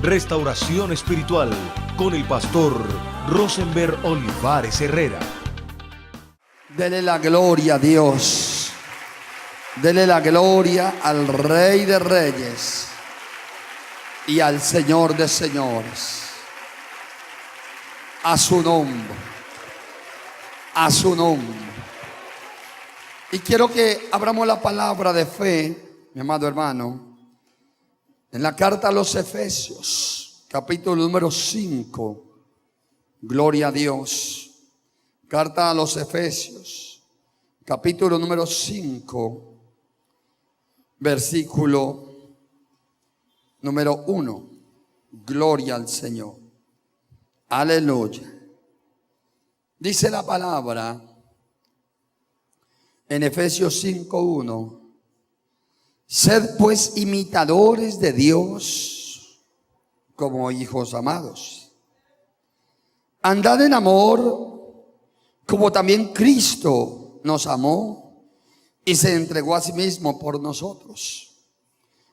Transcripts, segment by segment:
Restauración Espiritual con el pastor Rosenberg Olivares Herrera. Dele la gloria a Dios. Dele la gloria al Rey de Reyes y al Señor de Señores. A su nombre. A su nombre. Y quiero que abramos la palabra de fe, mi amado hermano, en la carta a los Efesios, capítulo número 5. Gloria a Dios. Carta a los Efesios, capítulo número 5, versículo número 1. Gloria al Señor. Aleluya. Dice la palabra en Efesios 5:1: sed pues imitadores de Dios como hijos amados. Andad en amor, como también Cristo nos amó y se entregó a sí mismo por nosotros,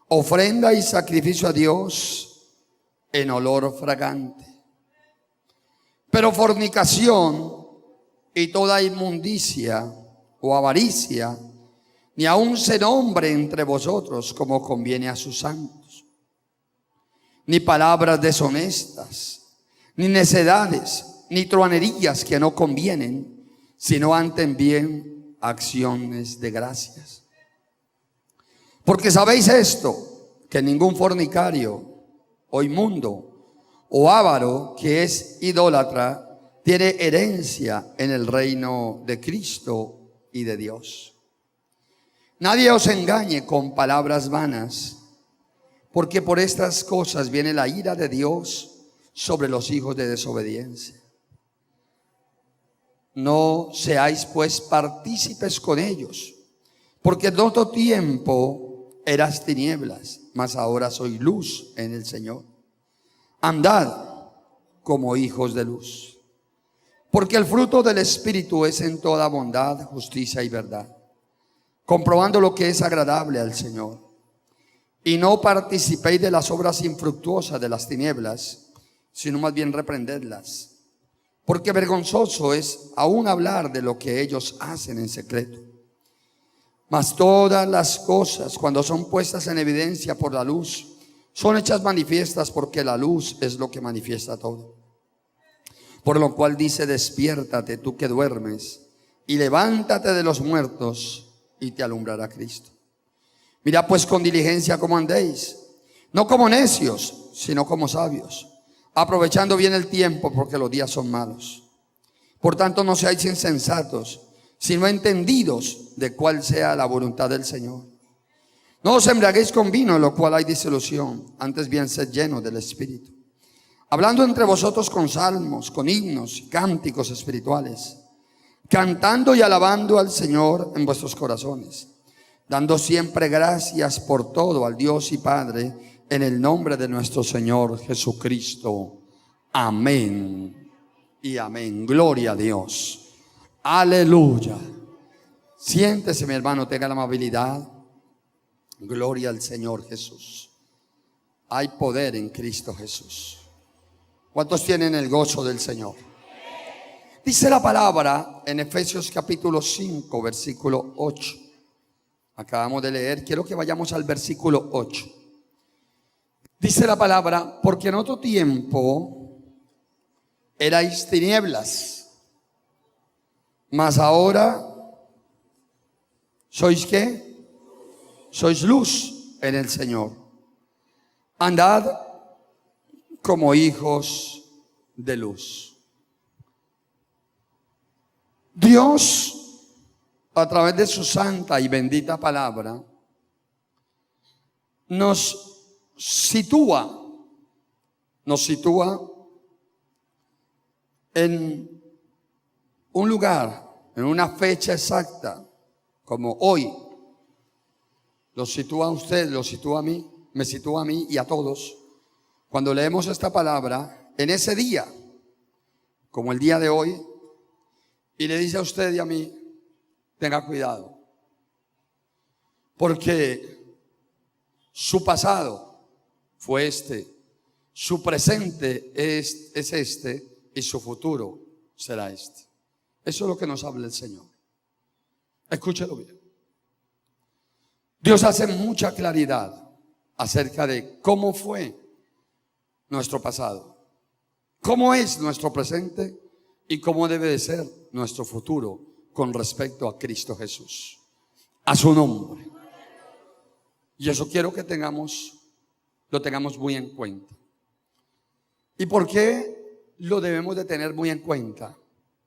ofrenda y sacrificio a Dios en olor fragante. Pero fornicación y toda inmundicia o avaricia ni aun se nombre entre vosotros como conviene a sus santos, ni palabras deshonestas, ni necedades, ni truhanerías que no convienen, sino antes bien acciones de gracias. Porque sabéis esto, que ningún fornicario o inmundo o avaro que es idólatra tiene herencia en el reino de Cristo y de Dios. Nadie os engañe con palabras vanas, porque por estas cosas viene la ira de Dios sobre los hijos de desobediencia. No seáis pues partícipes con ellos, porque en otro tiempo eras tinieblas, mas ahora soy luz en el Señor. Andad como hijos de luz, porque el fruto del Espíritu es en toda bondad, justicia y verdad, comprobando lo que es agradable al Señor. Y no participéis de las obras infructuosas de las tinieblas, sino más bien reprendedlas. Porque vergonzoso es aún hablar de lo que ellos hacen en secreto. Mas todas las cosas, cuando son puestas en evidencia por la luz, son hechas manifiestas, porque la luz es lo que manifiesta todo. Por lo cual dice: despiértate tú que duermes, y levántate de los muertos, y te alumbrará Cristo. Mirad pues con diligencia cómo andéis, no como necios, sino como sabios, aprovechando bien el tiempo, porque los días son malos. Por tanto, no seáis insensatos, sino entendidos de cuál sea la voluntad del Señor. No os embriaguéis con vino, en lo cual hay disolución, antes bien sed llenos del Espíritu, hablando entre vosotros con salmos, con himnos y cánticos espirituales, cantando y alabando al Señor en vuestros corazones, dando siempre gracias por todo al Dios y Padre, en el nombre de nuestro Señor Jesucristo. Amén y amén. Gloria a Dios. Aleluya. Siéntese, mi hermano, tenga la amabilidad. Gloria al Señor Jesús. Hay poder en Cristo Jesús. ¿Cuántos tienen el gozo del Señor? Dice la palabra en Efesios capítulo 5, versículo 8. Acabamos de leer, quiero que vayamos al versículo 8. Dice la palabra: porque en otro tiempo erais tinieblas, mas ahora ¿sois qué? Sois luz en el Señor. Andad como hijos de luz. Dios, a través de su santa y bendita palabra, nos sitúa en un lugar, en una fecha exacta, como hoy. Lo sitúa a usted, lo sitúa a mí, me sitúa a mí y a todos. Cuando leemos esta palabra, en ese día, como el día de hoy, y le dice a usted y a mí: tenga cuidado, porque su pasado fue este, su presente es este y su futuro será este. Eso es lo que nos habla el Señor. Escúchelo bien. Dios hace mucha claridad acerca de cómo fue nuestro pasado, cómo es nuestro presente y cómo debe de ser nuestro futuro con respecto a Cristo Jesús, a su nombre. Y eso quiero que lo tengamos muy en cuenta. ¿Y por qué lo debemos de tener muy en cuenta?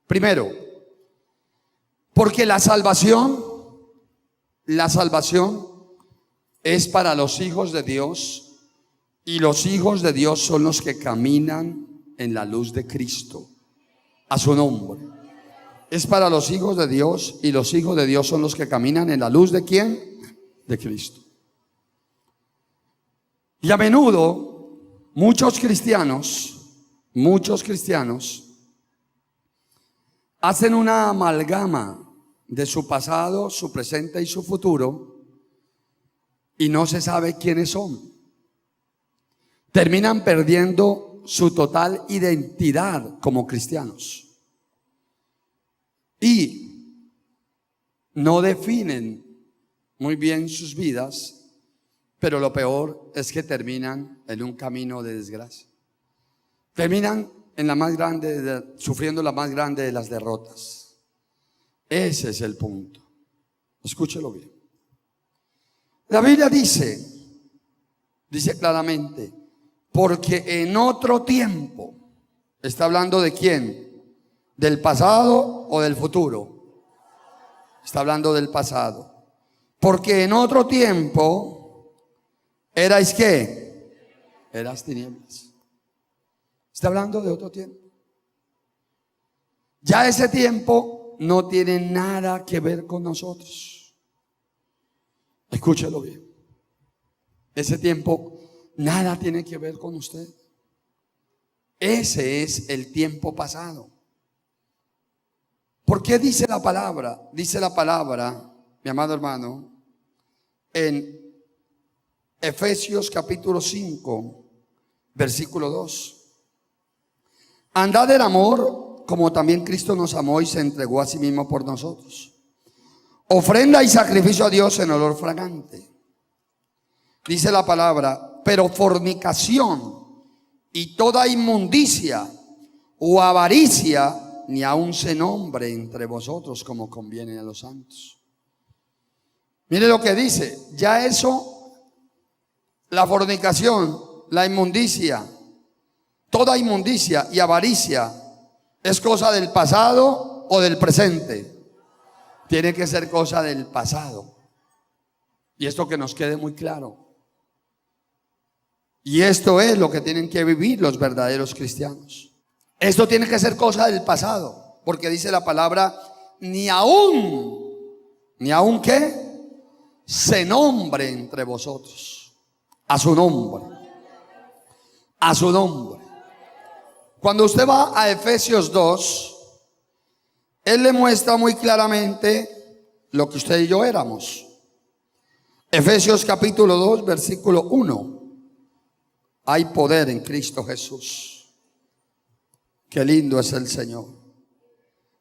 Primero, porque la salvación es para los hijos de Dios, y los hijos de Dios son los que caminan en la luz de Cristo, a su nombre. Es para los hijos de Dios, y los hijos de Dios son los que caminan en la luz de ¿quién? De Cristo. Y a menudo muchos cristianos hacen una amalgama de su pasado, su presente y su futuro, y no se sabe quiénes son. Terminan perdiendo su total identidad como cristianos y no definen muy bien sus vidas, pero lo peor es que terminan en un camino de desgracia. Terminan en sufriendo la más grande de las derrotas. Ese es el punto. Escúchelo bien. La Biblia dice claramente, porque en otro tiempo, ¿está hablando de quién? ¿Del pasado o del futuro? Está hablando del pasado. Porque en otro tiempo, ¿erais qué? Eras tinieblas. Está hablando de otro tiempo. Ya ese tiempo no tiene nada que ver con nosotros. Escúchelo bien. Ese tiempo nada tiene que ver con usted. Ese es el tiempo pasado. ¿Por qué dice la palabra? Dice la palabra, mi amado hermano, en Efesios capítulo 5, versículo 2. Andad en amor, como también Cristo nos amó y se entregó a sí mismo por nosotros. Ofrenda y sacrificio a Dios en olor fragante. Dice la palabra, pero fornicación y toda inmundicia o avaricia ni aun se nombre entre vosotros como conviene a los santos. Mire lo que dice, ya eso, la fornicación, la inmundicia, toda inmundicia y avaricia es cosa del pasado o del presente. Tiene que ser cosa del pasado. Y esto que nos quede muy claro. Y esto es lo que tienen que vivir los verdaderos cristianos. Esto tiene que ser cosa del pasado, porque dice la palabra, ni aún ¿qué? Se nombre entre vosotros. A su nombre. A su nombre. Cuando usted va a Efesios 2, él le muestra muy claramente lo que usted y yo éramos. Efesios capítulo 2, versículo 1. Hay poder en Cristo Jesús. Qué lindo es el Señor.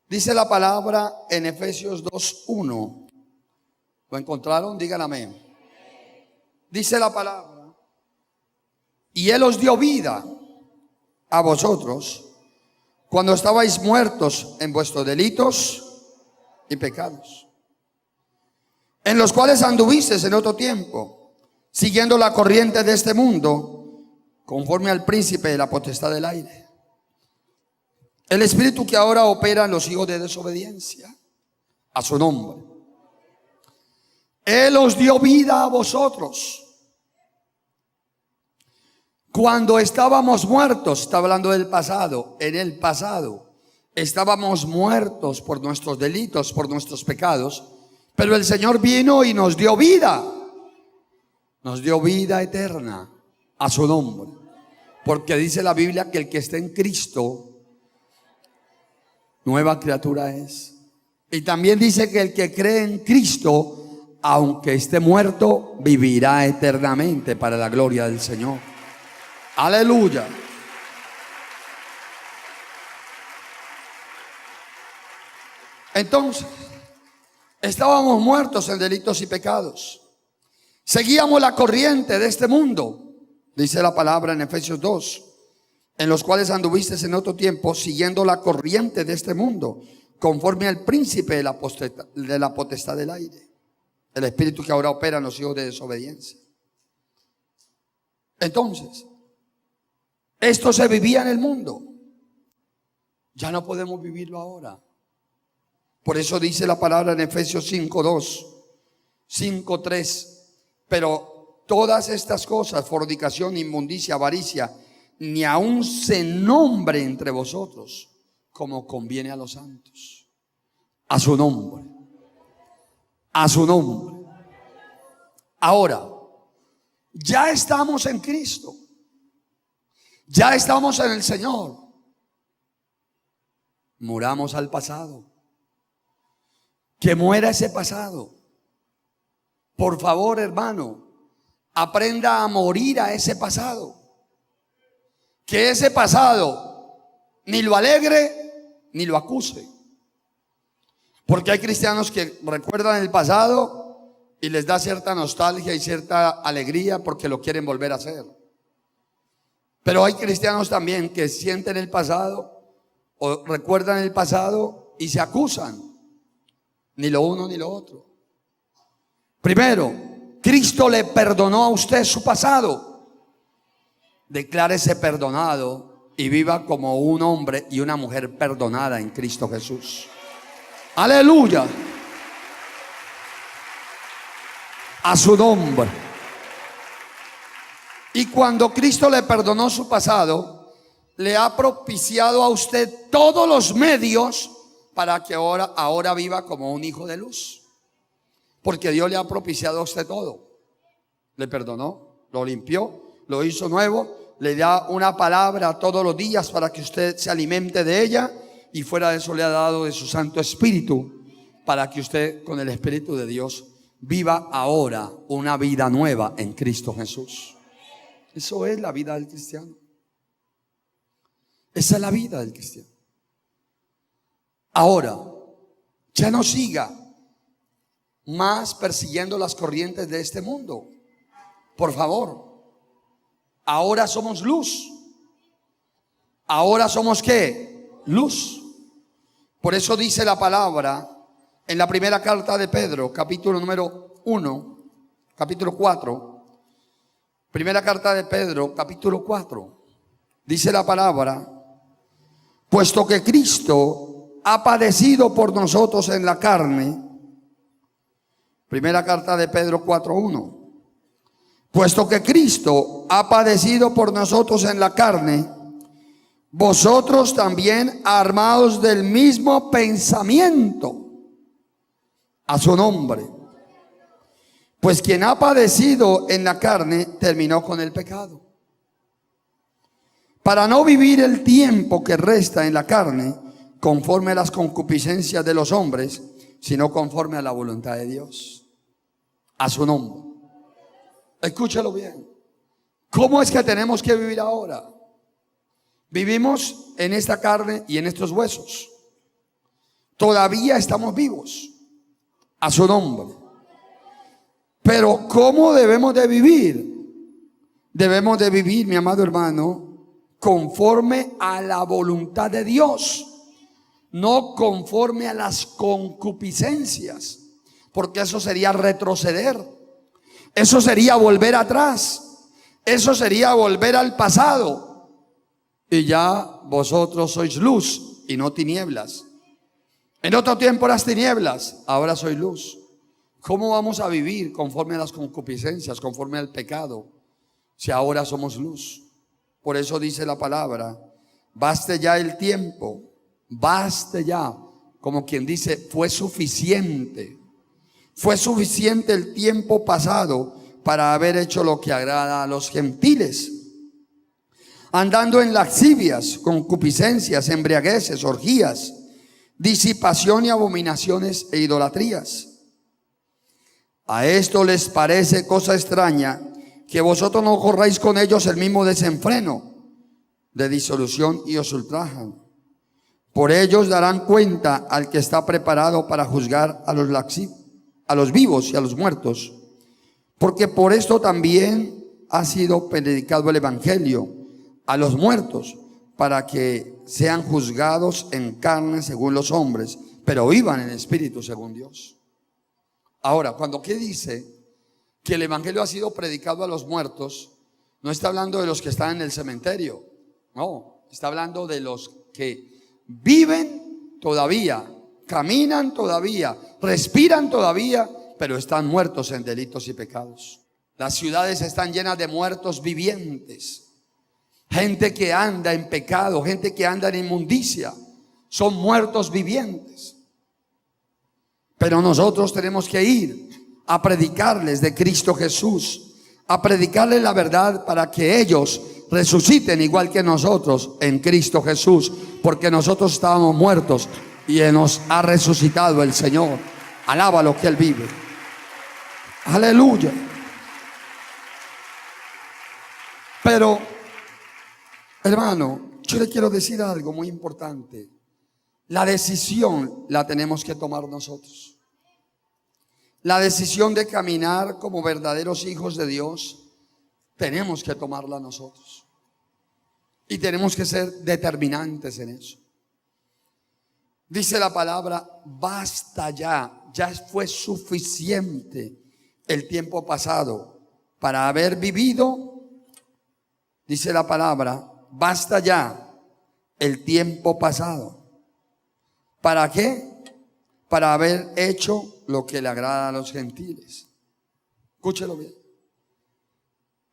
Dice la palabra en Efesios 2, 1. ¿Lo encontraron? Digan amén. Dice la palabra, y Él os dio vida a vosotros cuando estabais muertos en vuestros delitos y pecados, en los cuales anduvisteis en otro tiempo, siguiendo la corriente de este mundo, conforme al príncipe de la potestad del aire, el espíritu que ahora opera en los hijos de desobediencia a su nombre. Él os dio vida a vosotros cuando estábamos muertos. Está hablando del pasado. En el pasado estábamos muertos por nuestros delitos, por nuestros pecados, pero el Señor vino y nos dio vida. Nos dio vida eterna a su nombre. Porque dice la Biblia que el que está en Cristo, nueva criatura es. Y también dice que el que cree en Cristo, aunque esté muerto, vivirá eternamente para la gloria del Señor. Aleluya. Entonces, estábamos muertos en delitos y pecados. Seguíamos la corriente de este mundo, dice la palabra en Efesios 2, en los cuales anduviste en otro tiempo, siguiendo la corriente de este mundo, conforme al príncipe de la potestad del aire, el espíritu que ahora opera en los hijos de desobediencia. Entonces, esto se vivía en el mundo. Ya no podemos vivirlo ahora. Por eso dice la palabra en Efesios 5:2, 5:3. Pero todas estas cosas, fornicación, inmundicia, avaricia, ni aun se nombre entre vosotros como conviene a los santos. A su nombre. A su nombre. Ahora, ya estamos en Cristo. Ya estamos en el Señor. Muramos al pasado. Que muera ese pasado. Por favor, hermano, aprenda a morir a ese pasado. Que ese pasado ni lo alegre ni lo acuse. Porque hay cristianos que recuerdan el pasado y les da cierta nostalgia y cierta alegría porque lo quieren volver a hacer. Pero hay cristianos también que sienten el pasado o recuerdan el pasado y se acusan. Ni lo uno ni lo otro. Primero, Cristo le perdonó a usted su pasado. Declárese perdonado y viva como un hombre y una mujer perdonada en Cristo Jesús. Aleluya. A su nombre. Y cuando Cristo le perdonó su pasado, le ha propiciado a usted todos los medios para que ahora viva como un hijo de luz. Porque Dios le ha propiciado a usted todo. Le perdonó, lo limpió, lo hizo nuevo, le da una palabra todos los días para que usted se alimente de ella, y fuera de eso le ha dado de su Santo Espíritu para que usted con el Espíritu de Dios viva ahora una vida nueva en Cristo Jesús. Eso es la vida del cristiano. Esa es la vida del cristiano. Ahora, ya no siga más persiguiendo las corrientes de este mundo. Por favor. Ahora somos luz. Ahora somos ¿qué? Luz. Por eso dice la palabra en la primera carta de Pedro, capítulo número 1, capítulo 4. Primera carta de Pedro, capítulo 4. Dice la palabra: puesto que Cristo ha padecido por nosotros en la carne. Primera carta de Pedro 4:1. Puesto que Cristo ha padecido por nosotros en la carne, vosotros también armados del mismo pensamiento. A su nombre. Pues quien ha padecido en la carne terminó con el pecado, para no vivir el tiempo que resta en la carne conforme a las concupiscencias de los hombres, sino conforme a la voluntad de Dios. A su nombre. Escúchalo bien. ¿Cómo es que tenemos que vivir ahora? Vivimos en esta carne y en estos huesos. Todavía estamos vivos. A su nombre. Pero ¿cómo debemos de vivir? Debemos de vivir, mi amado hermano, conforme a la voluntad de Dios. No conforme a las concupiscencias, porque eso sería retroceder, eso sería volver atrás, eso sería volver al pasado. Y ya vosotros sois luz y no tinieblas. En otro tiempo eras tinieblas, ahora soy luz. ¿Cómo vamos a vivir conforme a las concupiscencias, conforme al pecado, si ahora somos luz? Por eso dice la palabra: baste ya el tiempo. Baste ya, como quien dice, fue suficiente. Fue suficiente el tiempo pasado para haber hecho lo que agrada a los gentiles, andando en lascivias, concupiscencias, embriagueces, orgías, disipación y abominaciones e idolatrías. A esto les parece cosa extraña que vosotros no corráis con ellos el mismo desenfreno de disolución y os ultrajan. Por ellos darán cuenta al que está preparado para juzgar a los vivos y a los muertos. Porque por esto también ha sido predicado el evangelio a los muertos, para que sean juzgados en carne según los hombres, pero vivan en espíritu según Dios. Ahora, cuando ¿qué dice? Que el evangelio ha sido predicado a los muertos, no está hablando de los que están en el cementerio, no, está hablando de los que viven todavía, caminan todavía, respiran todavía, pero están muertos en delitos y pecados. Las ciudades están llenas de muertos vivientes, gente que anda en pecado, gente que anda en inmundicia, son muertos vivientes. Pero nosotros tenemos que ir a predicarles de Cristo Jesús, a predicarles la verdad para que ellos resuciten igual que nosotros en Cristo Jesús, porque nosotros estábamos muertos y nos ha resucitado el Señor. Alaba lo que Él vive. Aleluya. Pero, hermano, yo le quiero decir algo muy importante. La decisión la tenemos que tomar nosotros. La decisión de caminar como verdaderos hijos de Dios, tenemos que tomarla nosotros. Y tenemos que ser determinantes en eso. Dice la palabra, basta ya, ya fue suficiente el tiempo pasado para haber vivido. Dice la palabra, basta ya el tiempo pasado. ¿Para qué? Para haber hecho lo que le agrada a los gentiles. Escúchelo bien.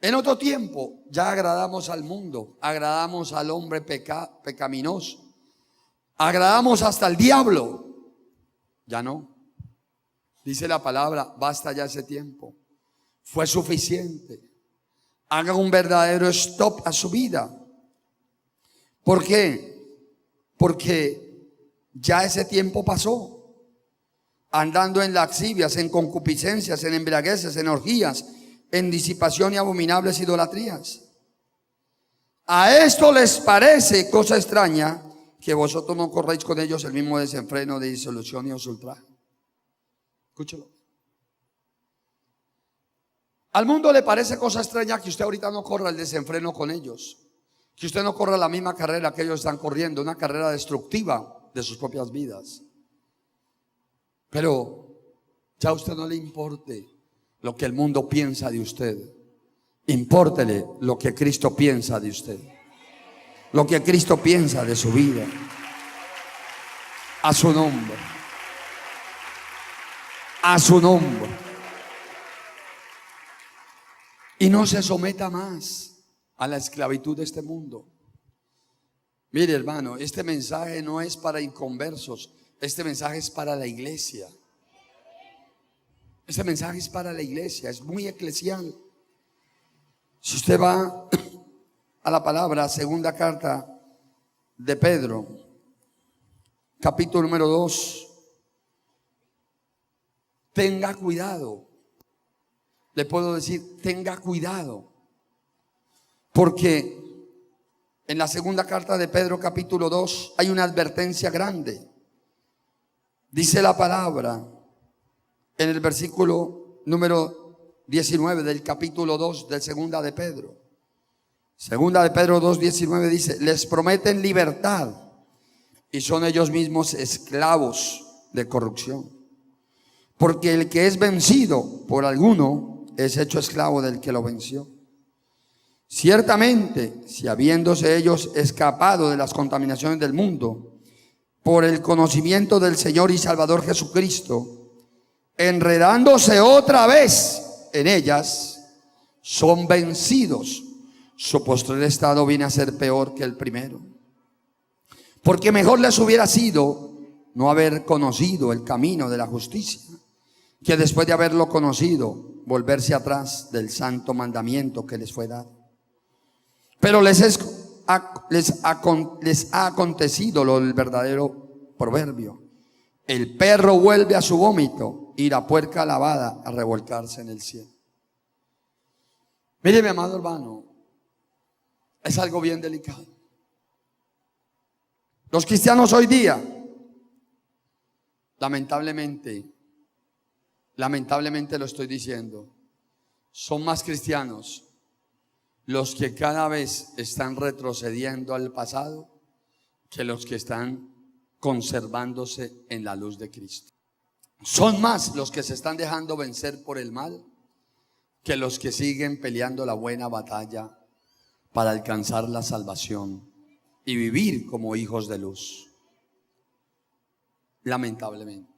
En otro tiempo ya agradamos al mundo, agradamos al hombre pecaminoso, agradamos hasta al diablo. Ya no. Dice la palabra, basta ya ese tiempo. Fue suficiente. Haga un verdadero stop a su vida. ¿Por qué? Porque ya ese tiempo pasó. Andando en lascivias, en concupiscencias, en embriagueces, en orgías, en disipación y abominables idolatrías. A esto les parece cosa extraña que vosotros no corréis con ellos el mismo desenfreno de disolución y os ultrajan. Escúchelo. Al mundo le parece cosa extraña que usted ahorita no corra el desenfreno con ellos, que usted no corra la misma carrera que ellos están corriendo, una carrera destructiva de sus propias vidas. Pero ya a usted no le importe lo que el mundo piensa de usted. Impórtele lo que Cristo piensa de usted, lo que Cristo piensa de su vida. A su nombre. A su nombre. Y no se someta más a la esclavitud de este mundo. Mire, hermano, este mensaje no es para inconversos. Este mensaje es para la iglesia. Este mensaje es para la iglesia. Es muy eclesial. Si usted va a la palabra, segunda carta de Pedro, capítulo número 2. Tenga cuidado. Le puedo decir, tenga cuidado. Porque en la segunda carta de Pedro, capítulo 2, hay una advertencia grande. Dice la palabra en el versículo número 19 del capítulo 2 de segunda de Pedro. Segunda de Pedro 2:19 dice, les prometen libertad y son ellos mismos esclavos de corrupción. Porque el que es vencido por alguno es hecho esclavo del que lo venció. Ciertamente, si habiéndose ellos escapado de las contaminaciones del mundo, por el conocimiento del Señor y Salvador Jesucristo, enredándose otra vez en ellas, son vencidos, su postrer estado viene a ser peor que el primero. Porque mejor les hubiera sido no haber conocido el camino de la justicia, que después de haberlo conocido, volverse atrás del santo mandamiento que les fue dado. Pero les ha acontecido lo del verdadero proverbio: el perro vuelve a su vómito y la puerca lavada a revolcarse en el cielo. Mire, mi amado hermano, es algo bien delicado. Los cristianos hoy día, lamentablemente lo estoy diciendo, son más cristianos los que cada vez están retrocediendo al pasado que los que están conservándose en la luz de Cristo. Son más los que se están dejando vencer por el mal que los que siguen peleando la buena batalla para alcanzar la salvación y vivir como hijos de luz. Lamentablemente.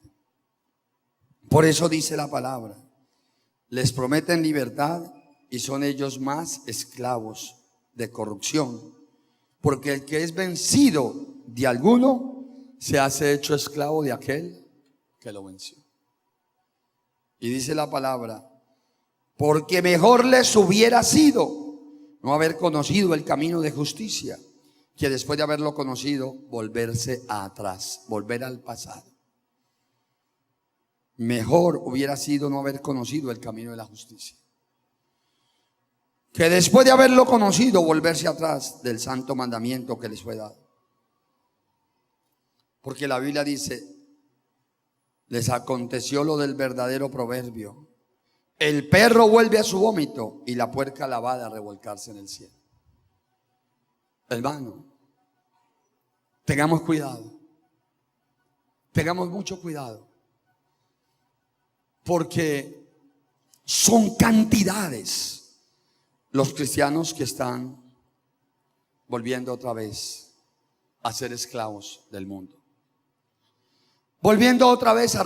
Por eso dice la palabra, les prometen libertad y son ellos más esclavos de corrupción, porque el que es vencido de alguno se hace hecho esclavo de aquel que lo venció. Y dice la palabra, porque mejor les hubiera sido no haber conocido el camino de justicia, que después de haberlo conocido, volverse atrás, volver al pasado. Mejor hubiera sido no haber conocido el camino de la justicia, que después de haberlo conocido, volverse atrás del santo mandamiento que les fue dado. Porque la Biblia dice, les aconteció lo del verdadero proverbio: el perro vuelve a su vómito y la puerca lavada a revolcarse en el cielo. Hermano, tengamos cuidado, tengamos mucho cuidado, porque son cantidades los cristianos que están volviendo otra vez a ser esclavos del mundo, volviendo otra vez a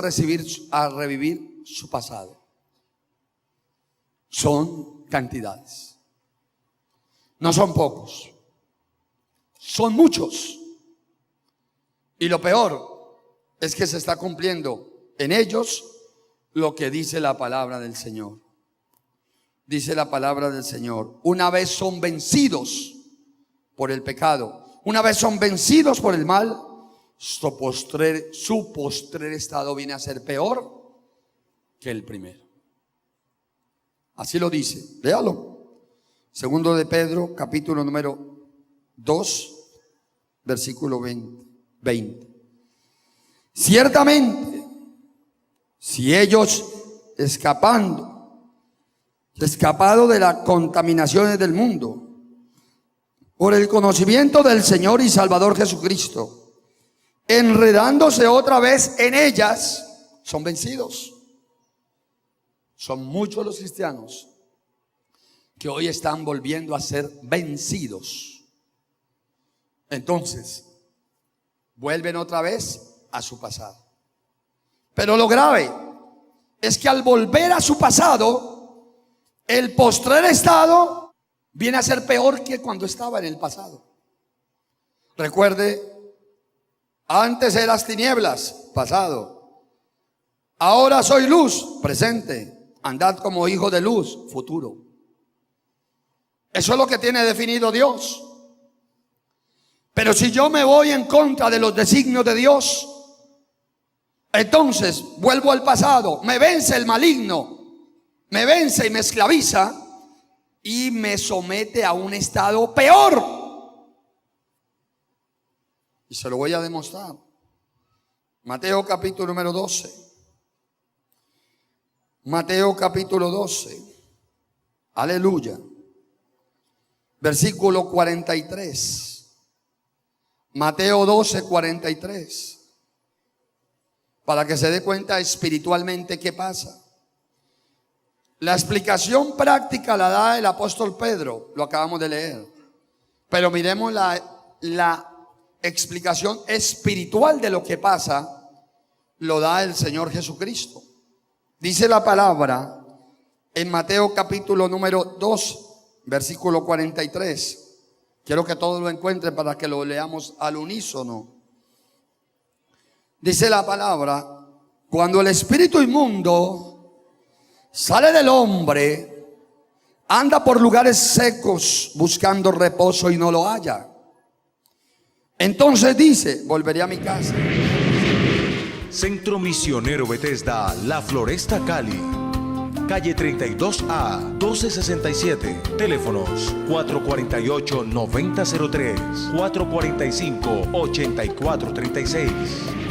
revivir su pasado. Son cantidades, no son pocos, son muchos. Y lo peor es que se está cumpliendo en ellos lo que dice la palabra del Señor. Dice la palabra del Señor, una vez son vencidos por el pecado, una vez son vencidos por el mal, su postrer estado viene a ser peor que el primero. Así lo dice, léalo. Segundo de Pedro, capítulo número 2, versículo 20. Ciertamente, si ellos escapado de las contaminaciones del mundo, por el conocimiento del Señor y Salvador Jesucristo, enredándose otra vez en ellas, son vencidos. Son muchos los cristianos que hoy están volviendo a ser vencidos. Entonces, vuelven otra vez a su pasado. Pero lo grave es que al volver a su pasado, el postrer estado viene a ser peor que cuando estaba en el pasado. Recuerde, antes eras tinieblas, pasado. Ahora soy luz, presente. Andad como hijo de luz, futuro. Eso es lo que tiene definido Dios. Pero si yo me voy en contra de los designios de Dios, entonces vuelvo al pasado, me vence el maligno, me vence y me esclaviza y me somete a un estado peor. Y se lo voy a demostrar. Mateo capítulo número 12. Mateo capítulo 12. Aleluya. Versículo 43. Mateo 12, 43. Para que se dé cuenta espiritualmente qué pasa. La explicación práctica la da el apóstol Pedro, lo acabamos de leer. Pero miremos la explicación espiritual de lo que pasa, lo da el Señor Jesucristo. Dice la palabra en Mateo capítulo número 2, versículo 43. Quiero que todos lo encuentren para que lo leamos al unísono. Dice la palabra, cuando el espíritu inmundo sale del hombre, anda por lugares secos buscando reposo y no lo halla. Entonces dice, volveré a mi casa. Centro Misionero Bethesda, La Floresta, Cali. calle 32A, 1267. Teléfonos 448-9003, 445-8436.